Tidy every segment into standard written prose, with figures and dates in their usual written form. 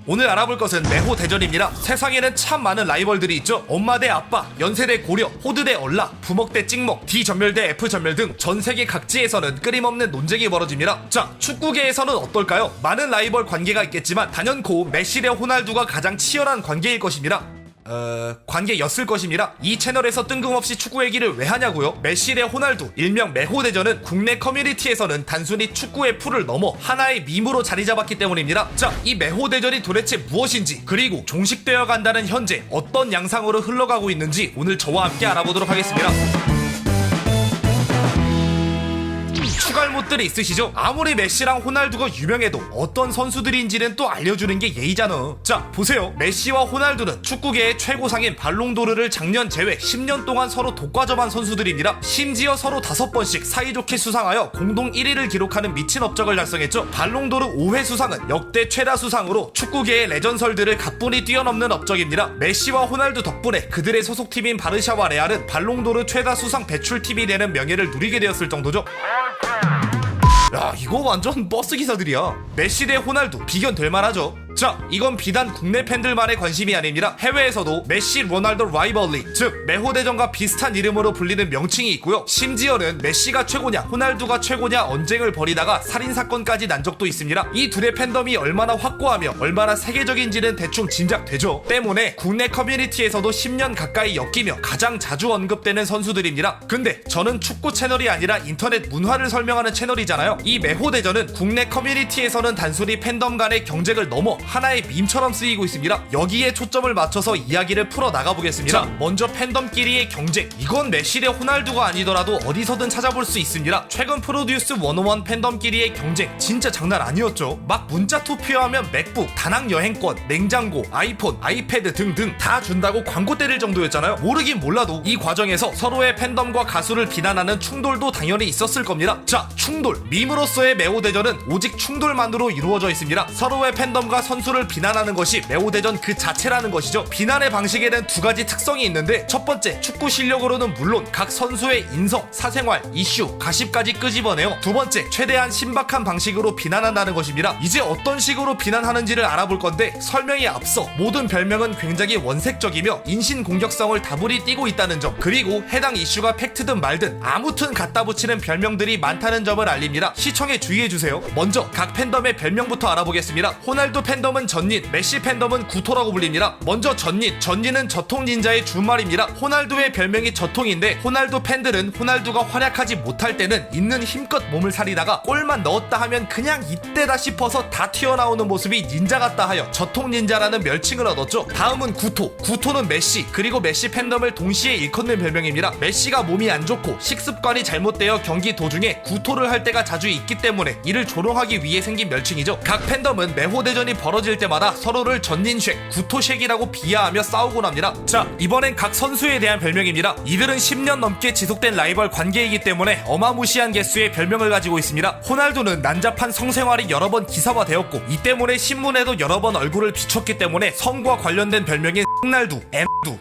오늘 알아볼 것은 메호 대전입니다. 세상에는 참 많은 라이벌들이 있죠. 엄마 대 아빠, 연세 대 고려, 호드 대 얼라, 부먹 대 찍먹, D 전멸 대 F 전멸 등 전 세계 각지에서는 끊임없는 논쟁이 벌어집니다. 자, 축구계에서는 어떨까요? 많은 라이벌 관계가 있겠지만 단연코 메시 대 호날두가 가장 치열한 관계일 것입니다. 관계였을 것입니다. 이 채널에서 뜬금없이 축구 얘기를 왜 하냐고요? 메시 대 호날두, 일명 메호 대전은 국내 커뮤니티에서는 단순히 축구의 풀을 넘어 하나의 밈으로 자리 잡았기 때문입니다. 자, 이 메호 대전이 도대체 무엇인지, 그리고 종식되어 간다는 현재 어떤 양상으로 흘러가고 있는지 오늘 저와 함께 알아보도록 하겠습니다. 추갈못들이 있으시죠? 아무리 메시랑 호날두가 유명해도 어떤 선수들인지는 또 알려주는 게 예의잖아. 자, 보세요. 메시와 호날두는 축구계의 최고상인 발롱도르를 작년 제외 10년 동안 서로 독과점한 선수들입니다. 심지어 서로 5번씩 사이좋게 수상하여 공동 1위를 기록하는 미친 업적을 달성했죠. 발롱도르 5회 수상은 역대 최다 수상으로 축구계의 레전설들을 가뿐히 뛰어넘는 업적입니다. 메시와 호날두 덕분에 그들의 소속팀인 바르샤와 레알은 발롱도르 최다 수상 배출팀이 되는 명예를 누리게 되었을 정도죠. 야, 이거 완전 버스 기사들이야. 메시 대 호날두 비견 될 만하죠. 자, 이건 비단 국내 팬들만의 관심이 아닙니다. 해외에서도 메시 로날도 라이벌리, 즉 메호 대전과 비슷한 이름으로 불리는 명칭이 있고요. 심지어는 메시가 최고냐 호날두가 최고냐 언쟁을 벌이다가 살인사건까지 난 적도 있습니다. 이 둘의 팬덤이 얼마나 확고하며 얼마나 세계적인지는 대충 짐작되죠. 때문에 국내 커뮤니티에서도 10년 가까이 엮이며 가장 자주 언급되는 선수들입니다. 근데 저는 축구 채널이 아니라 인터넷 문화를 설명하는 채널이잖아요. 이 메호 대전은 국내 커뮤니티에서는 단순히 팬덤 간의 경쟁을 넘어 하나의 밈처럼 쓰이고 있습니다. 여기에 초점을 맞춰서 이야기를 풀어나가 보겠습니다. 자, 먼저 팬덤끼리의 경쟁. 이건 메시 대 호날두가 아니더라도 어디서든 찾아볼 수 있습니다. 최근 프로듀스 101 팬덤끼리의 경쟁 진짜 장난 아니었죠. 막 문자 투표하면 맥북, 다낭 여행권, 냉장고, 아이폰, 아이패드 등등 다 준다고 광고 때릴 정도였잖아요. 모르긴 몰라도 이 과정에서 서로의 팬덤과 가수를 비난하는 충돌도 당연히 있었을 겁니다. 자, 충돌. 밈으로서의 메호 대전은 오직 충돌만으로 이루어져 있습니다. 서로의 팬덤과 선수를 비난하는 것이 메호 대전 그 자체라는 것이죠. 비난의 방식에는 두 가지 특성이 있는데, 첫 번째, 축구 실력으로는 물론 각 선수의 인성, 사생활, 이슈, 가십까지 끄집어내요. 두 번째, 최대한 신박한 방식으로 비난한다는 것입니다. 이제 어떤 식으로 비난하는지를 알아볼 건데, 설명에 앞서 모든 별명은 굉장히 원색적이며 인신공격성을 다분히 띠고 있다는 점, 그리고 해당 이슈가 팩트든 말든 아무튼 갖다 붙이는 별명들이 많다는 점을 알립니다. 시청에 주의해주세요. 먼저 각 팬덤의 별명부터 알아보겠습니다. 호날두 팬덤은 전닌, 메시 팬덤은 구토라고 불립니다. 먼저 전닌은 저통 닌자의 줄말입니다. 호날두의 별명이 저통인데, 호날두 팬들은 호날두가 활약하지 못할 때는 있는 힘껏 몸을 사리다가 골만 넣었다 하면 그냥 이때다 싶어서 다 튀어나오는 모습이 닌자 같다 하여 저통 닌자라는 멸칭을 얻었죠. 다음은 구토는 메시, 그리고 메시 팬덤을 동시에 일컫는 별명입니다. 메시가 몸이 안 좋고 식습관이 잘못되어 경기 도중에 구토를 할 때가 자주 있기 때문에 이를 조롱하기 위해 생긴 멸칭이죠. 각 팬덤은 메호 대전이 벌어질 때마다 서로를 전닌쉑, 구토쉑이라고 비하하며 싸우곤 합니다. 자, 이번엔 각 선수에 대한 별명입니다. 이들은 10년 넘게 지속된 라이벌 관계이기 때문에 어마무시한 개수의 별명을 가지고 있습니다. 호날두는 난잡한 성생활이 여러 번 기사화되었고, 이 때문에 신문에도 여러 번 얼굴을 비췄기 때문에 성과 관련된 별명인 날두, 엠두.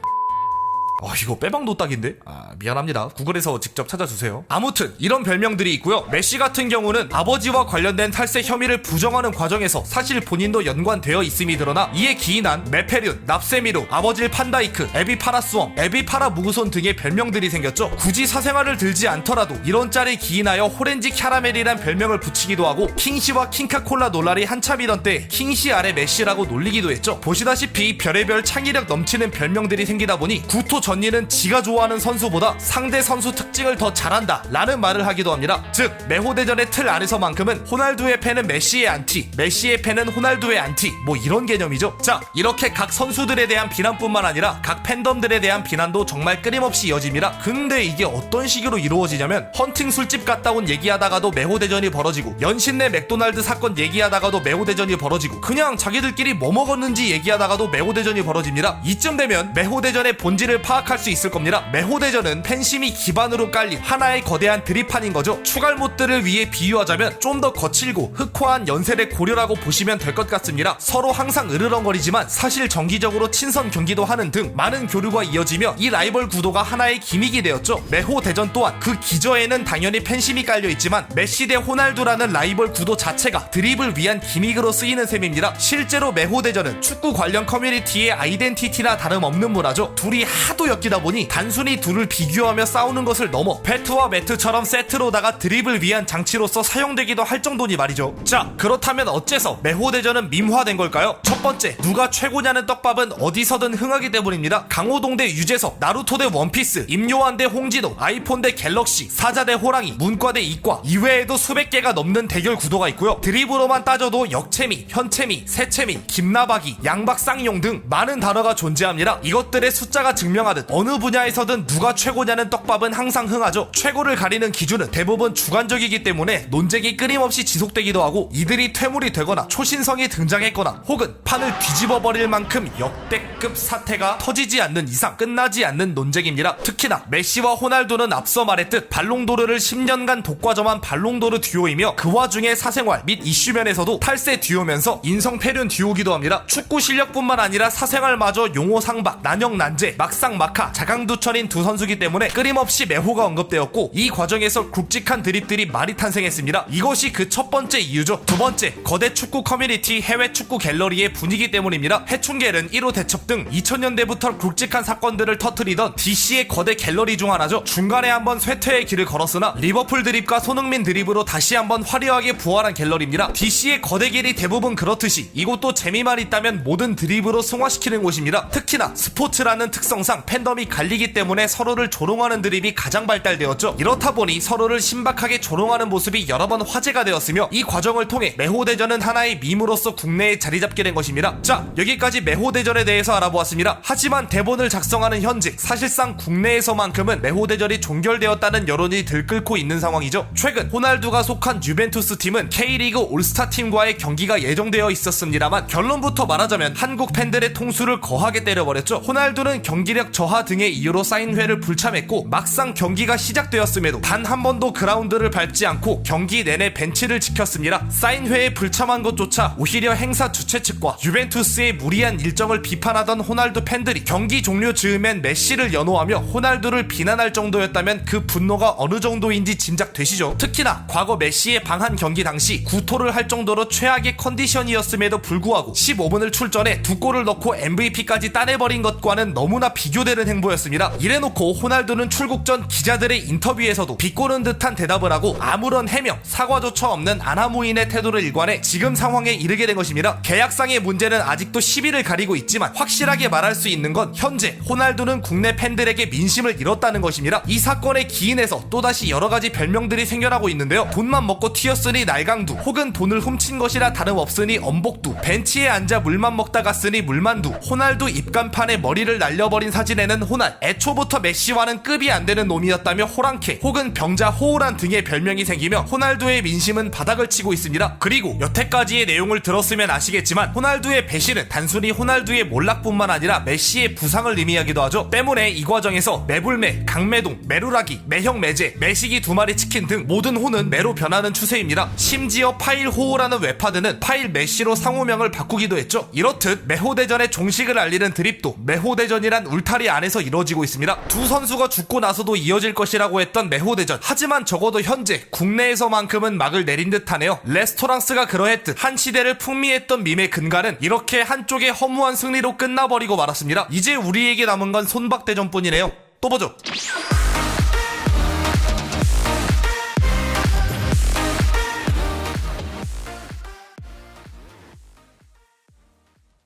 이거 빼박노딱인데? 미안합니다. 구글에서 직접 찾아주세요. 아무튼 이런 별명들이 있고요. 메시 같은 경우는 아버지와 관련된 탈세 혐의를 부정하는 과정에서 사실 본인도 연관되어 있음이 드러나 이에 기인한 메페륜, 납세미루, 아버질 판다이크, 에비파라스웡, 에비파라 무구손 등의 별명들이 생겼죠. 굳이 사생활을 들지 않더라도 이런 짤에 기인하여 호렌지 캐러멜이란 별명을 붙이기도 하고, 킹시와 킹카콜라 논란이 한참이던 때 킹시 아래 메시라고 놀리기도 했죠. 보시다시피 별의별 창의력 넘치는 별명들이 생기다 보니 구토 전니는 지가 좋아하는 선수보다 상대 선수 특징을 더 잘한다 라는 말을 하기도 합니다. 즉 메호 대전의 틀 안에서만큼은 호날두의 팬은 메시의 안티, 메시의 팬은 호날두의 안티, 뭐 이런 개념이죠. 자, 이렇게 각 선수들에 대한 비난뿐만 아니라 각 팬덤들에 대한 비난도 정말 끊임없이 이어집니다. 근데 이게 어떤 식으로 이루어지냐면, 헌팅 술집 갔다 온 얘기하다가도 메호 대전이 벌어지고, 연신내 맥도날드 사건 얘기하다가도 메호 대전이 벌어지고, 그냥 자기들끼리 뭐 먹었는지 얘기하다가도 메호 대전이 벌어집니다. 이쯤 되면 메호 대전의 본질을 파악할 수 있을 겁니다. 메호대전은 팬심이 기반으로 깔린 하나의 거대한 드립판인 거죠. 추갈못들을 위해 비유하자면 좀 더 거칠고 흑화한 연세대 고려라고 보시면 될 것 같습니다. 서로 항상 으르렁거리지만 사실 정기적으로 친선 경기도 하는 등 많은 교류가 이어지며 이 라이벌 구도가 하나의 기믹이 되었죠. 메호대전 또한 그 기저에는 당연히 팬심이 깔려있지만 메시 대 호날두라는 라이벌 구도 자체가 드립을 위한 기믹으로 쓰이는 셈입니다. 실제로 메호대전은 축구 관련 커뮤니티의 아이덴티티나 다름없는 문화죠. 둘이 하도 엮이다 보니 단순히 둘을 비교하며 싸우는 것을 넘어 배트와 매트처럼 세트로다가 드립을 위한 장치로서 사용되기도 할 정도니 말이죠. 자, 그렇다면 어째서 메호대전은 밈화된 걸까요? 첫 번째, 누가 최고냐는 떡밥은 어디서든 흥하기 때문입니다. 강호동 대 유재석, 나루토 대 원피스, 임요한 대 홍진호, 아이폰 대 갤럭시, 사자 대 호랑이, 문과 대 이과, 이외에도 수백 개가 넘는 대결 구도가 있고요. 드립으로만 따져도 역체미, 현체미, 세체미, 김나박이, 양박쌍용 등 많은 단어가 존재합니다. 이것들의 숫자가 증명하듯 어느 분야에서든 누가 최고냐는 떡밥은 항상 흥하죠. 최고를 가리는 기준은 대부분 주관적이기 때문에 논쟁이 끊임없이 지속되기도 하고 이들이 퇴물이 되거나 초신성이 등장했거나 혹은 판을 뒤집어버릴 만큼 역대급 사태가 터지지 않는 이상 끝나지 않는 논쟁입니다. 특히나 메시와 호날두는 앞서 말했듯 발롱도르를 10년간 독과점한 발롱도르 듀오이며 그 와중에 사생활 및 이슈면에서도 탈세 듀오면서 인성패륜 듀오기도 합니다. 축구 실력뿐만 아니라 사생활마저 용호상박, 난영난제, 막상막하, 자강두천인 두 선수기 때문에 끊임없이 메호가 언급되었고 이 과정에서 굵직한 드립들이 많이 탄생했습니다. 이것이 그 첫 번째 이유죠. 두 번째, 거대 축구 커뮤니티 해외 축구 갤러리의 분위기 때문입니다. 해충겔은 1호 대첩 등 2000년대부터 굵직한 사건들을 터뜨리던 DC의 거대 갤러리 중 하나죠. 중간에 한번 쇠퇴의 길을 걸었으나 리버풀 드립과 손흥민 드립으로 다시 한번 화려하게 부활한 갤러리입니다. DC의 거대 길이 대부분 그렇듯이 이곳도 재미만 있다면 모든 드립으로 승화시키는 곳입니다. 특히나 스포츠라는 특성상 팬덤이 갈리기 때문에 서로를 조롱하는 드립이 가장 발달되었죠. 이렇다 보니 서로를 신박하게 조롱하는 모습이 여러 번 화제가 되었으며 이 과정을 통해 메호대전은 하나의 밈으로서 국내에 자리잡게 된 것입니다. 자, 여기까지 메호대전에 대해서 알아보았습니다. 하지만 대본을 작성하는 현재 사실상 국내에서만큼은 메호대전이 종결되었다는 여론이 들끓고 있는 상황이죠. 최근 호날두가 속한 유벤투스 팀은 K리그 올스타 팀과의 경기가 예정되어 있었습니다만 결론부터 말하자면 한국 팬들의 통수를 거하게 때려버렸죠. 호날두는 경기력 저하 등의 이유로 사인회를 불참했고 막상 경기가 시작되었음에도 단 한 번도 그라운드를 밟지 않고 경기 내내 벤치를 지켰습니다. 사인회에 불참한 것조차 오히려 행사 주최 측과 유벤투스의 무리한 일정을 비판하던 호날두 팬들이 경기 종료 즈음엔 메시를 연호하며 호날두를 비난할 정도였다면 그 분노가 어느 정도인지 짐작되시죠? 특히나 과거 메시의 방한 경기 당시 구토를 할 정도로 최악의 컨디션이었음에도 불구하고 15분을 출전해 2골을 넣고 MVP까지 따내버린 것과는 너무나 비교되는 행보였습니다. 이래놓고 호날두는 출국 전 기자들의 인터뷰에서도 비꼬는 듯한 대답을 하고 아무런 해명, 사과조차 없는 아나무인의 태도를 일관해 지금 상황에 이르게 된 것입니다. 계약상의 문제는 아직도 시비를 가리고 있지만 확실하게 말할 수 있는 건 현재 호날두는 국내 팬들에게 민심을 잃었다는 것입니다. 이 사건의 기인에서 또다시 여러가지 별명들이 생겨나고 있는데요. 돈만 먹고 튀었으니 날강두, 혹은 돈을 훔친 것이라 다름없으니 엄복두, 벤치에 앉아 물만 먹다가 쓰니 물만두, 호날두 입간판에 머리를 날려버린 사진에는 호날, 애초부터 메시와는 급이 안 되는 놈이었다며 호랑캐, 혹은 병자 호우란 등의 별명이 생기며 호날두의 민심은 바닥을 치고 있습니다. 그리고 여태까지의 내용을 들었으면 아시겠지만 호날두의 배신은 단순히 호날두의 몰락뿐만 아니라 메시의 부상을 의미하기도 하죠. 때문에 이 과정에서 매불매, 강매동, 매루라기, 매형 매제, 매식이 2마리 치킨 등 모든 호는 매로 변하는 추세입니다. 심지어 파일 호우라는 웹하드는 파일 메시로 상호명을 바꾸기도 했죠. 이렇듯 메호대전의 종식을 알리는 드립도 메호대전이란 울타리 안에서 이루어지고 있습니다. 두 선수가 죽고 나서도 이어질 것이라고 했던 메호대전. 하지만 적어도 현재 국내에서만큼은 막을 내린 듯하네요. 레스토랑스가 그러했듯 한 시대를 풍미했던 밈의 근간은 이렇게 한쪽의 허무한 승리로 끝나버리고 말았습니다. 이제 우리에게 남은 건 손박대전뿐이네요. 또 보죠.